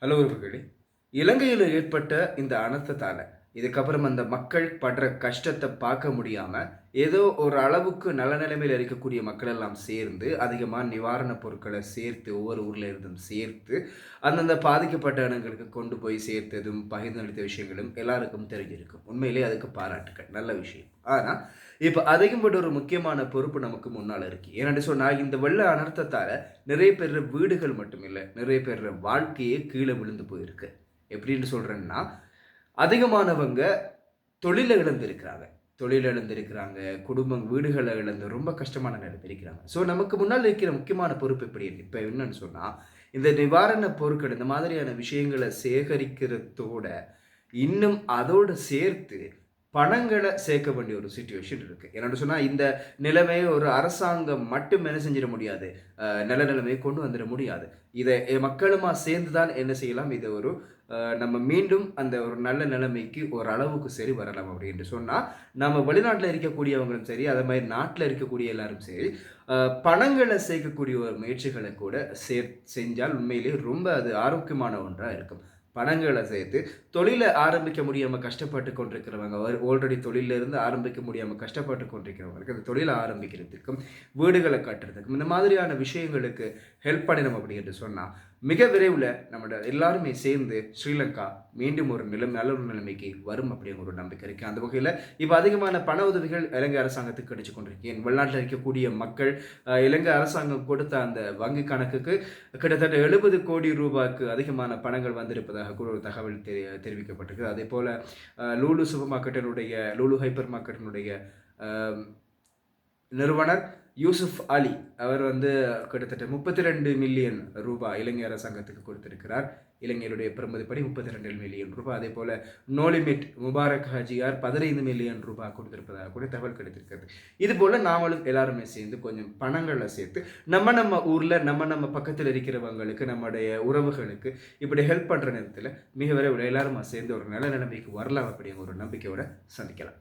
Hello உறவுகளே, இலங்கையில் ஏற்பட்ட இந்த அனர்த்தத்தால இதுக்கப்புறம் அந்த மக்கள் படுற கஷ்டத்தை பார்க்க முடியாம ஏதோ ஒரு அளவுக்கு நல்ல நிலைமையில் இருக்கக்கூடிய மக்கள் எல்லாம் சேர்ந்து அதிகமாக நிவாரணப் பொருட்களை சேர்த்து ஒவ்வொரு ஊர்ல இருந்தும் சேர்த்து அந்தந்த பாதிக்கப்பட்ட இடங்களுக்கு கொண்டு போய் சேர்த்ததும் பகிர்ந்தளித்த விஷயங்களும் எல்லாருக்கும் தெரிஞ்சிருக்கும். உண்மையிலேயே அதுக்கு பாராட்டுக்கள், நல்ல விஷயம். ஆனால் இப்போ அதிகப்பட்ட ஒரு முக்கியமான பொறுப்பு நமக்கு முன்னால் இருக்கு. ஏன்னு சொன்னால் இந்த வெள்ள அனர்த்தத்தால நிறைய பேர் வீடுகள் மட்டும் இல்லை, நிறைய பேர் வாழ்க்கையே கீழே விழுந்து போயிருக்கு. எப்படின்னு சொல்றேன்னா, அதிகமானவங்க தொழில இழந்திருக்கிறாங்க. தொழில் இழந்திருக்கிறாங்க, குடும்பம் வீடுகள இழந்து ரொம்ப கஷ்டமான நிலைமையில இருக்கிறாங்க. ஸோ நமக்கு முன்னால் இருக்கிற முக்கியமான பொறுப்பு எப்படி இருக்கு? இப்ப என்னன்னு சொன்னா, இந்த நிவாரண பொருட்கள் இந்த மாதிரியான விஷயங்கள சேகரிக்கிறதோட, இன்னும் அதோடு சேர்த்து பணங்கள சேர்க்க வேண்டிய ஒரு சிச்சுவேஷன் இருக்கு. என்னன்னு சொன்னா, இந்த நிலைமைய ஒரு அரசாங்கம் மட்டும் என்ன செஞ்சிட முடியாது. நல்ல நிலைமையை கொண்டு வந்துட முடியாது. இத மக்களுமா சேர்ந்து தான் என்ன செய்யலாம், இத ஒரு நம்ம மீண்டும் அந்த ஒரு நல்ல நிலைமைக்கு ஒரு அளவுக்கு சரி வரலாம் அப்படின்னு சொன்னா, நம்ம வெளிநாட்டுல இருக்கக்கூடியவங்களும் சரி, அதே மாரி நாட்டுல இருக்கக்கூடிய எல்லாரும் சரி, பணங்கள சேர்க்கக்கூடிய ஒரு முயற்சிகள கூட செஞ்சால் உண்மையிலேயே ரொம்ப அது ஆரோக்கியமான ஒன்றா இருக்கும். பணங்கள சேர்த்து தொழில ஆரம்பிக்க முடியாம கஷ்டப்பட்டு கொண்டிருக்கிறவங்க, ஆல்ரெடி தொழில்ல இருந்து ஆரம்பிக்க முடியாம கஷ்டப்பட்டு கொண்டிருக்கிறவங்களுக்கு அந்த தொழில ஆரம்பிக்கிறதுக்கும், வீடுகள கட்டுறதுக்கும், இந்த மாதிரியான விஷயங்களுக்கு ஹெல்ப் பண்ணினோம் அப்படி என்று சொன்னா, மிக விரைவுல நம்மட எல்லாருமே சேர்ந்து ஸ்ரீலங்கா மீண்டும் ஒரு நல்ல ஒரு நிலைமைக்கு வரும் அப்படிங்கிற ஒரு நம்பிக்கை இருக்கு. அந்த வகையில இப்ப அதிகமான பண உதவிகள் இலங்கை அரசாங்கத்துக்கு கிடைச்சு கொண்டிருக்கு. வெளிநாட்டில் இருக்கக்கூடிய மக்கள் இலங்கை அரசாங்கம் கொடுத்த அந்த வங்கி கணக்குக்கு கிட்டத்தட்ட 70 கோடி ரூபாய்க்கு அதிகமான பணங்கள் வந்திருப்பதாக கூட ஒரு தகவல் தெரிவிக்கப்பட்டிருக்கு. அதே போல லூலு சூப்பர் மார்க்கெட்டினுடைய லூலு ஹைப்பர் மார்க்கெட்டினுடைய நிறுவனர் யூசுப் அலி அவர் கிட்டத்தட்ட 32 மில்லியன் ரூபாய் இலங்கை அரசாங்கத்துக்கு கொடுத்திருக்கிறார். இலங்கையுடைய பெறுமதிப்படி 32 மில்லியன் ரூபாய். அதே போல நோலிமிட் முபாரக் ஹாஜியார் 15 மில்லியன் ரூபாய் கொடுத்திருப்பதாக கூட தகவல் கிடைத்திருக்கிறது. இது போல நாமளும் எல்லாருமே சேர்ந்து கொஞ்சம் பணங்களை சேர்த்து நம்ம ஊர்ல நம்ம பக்கத்தில் இருக்கிறவங்களுக்கு, நம்முடைய உறவுகளுக்கு இப்படி ஹெல்ப் பண்ற நேரத்தில் மிக விரைவில் எல்லாருமா சேர்ந்து ஒரு நல்ல நிலைமைக்கு வரலாம் அப்படிங்கிற ஒரு நம்பிக்கையோட சந்திக்கலாம்.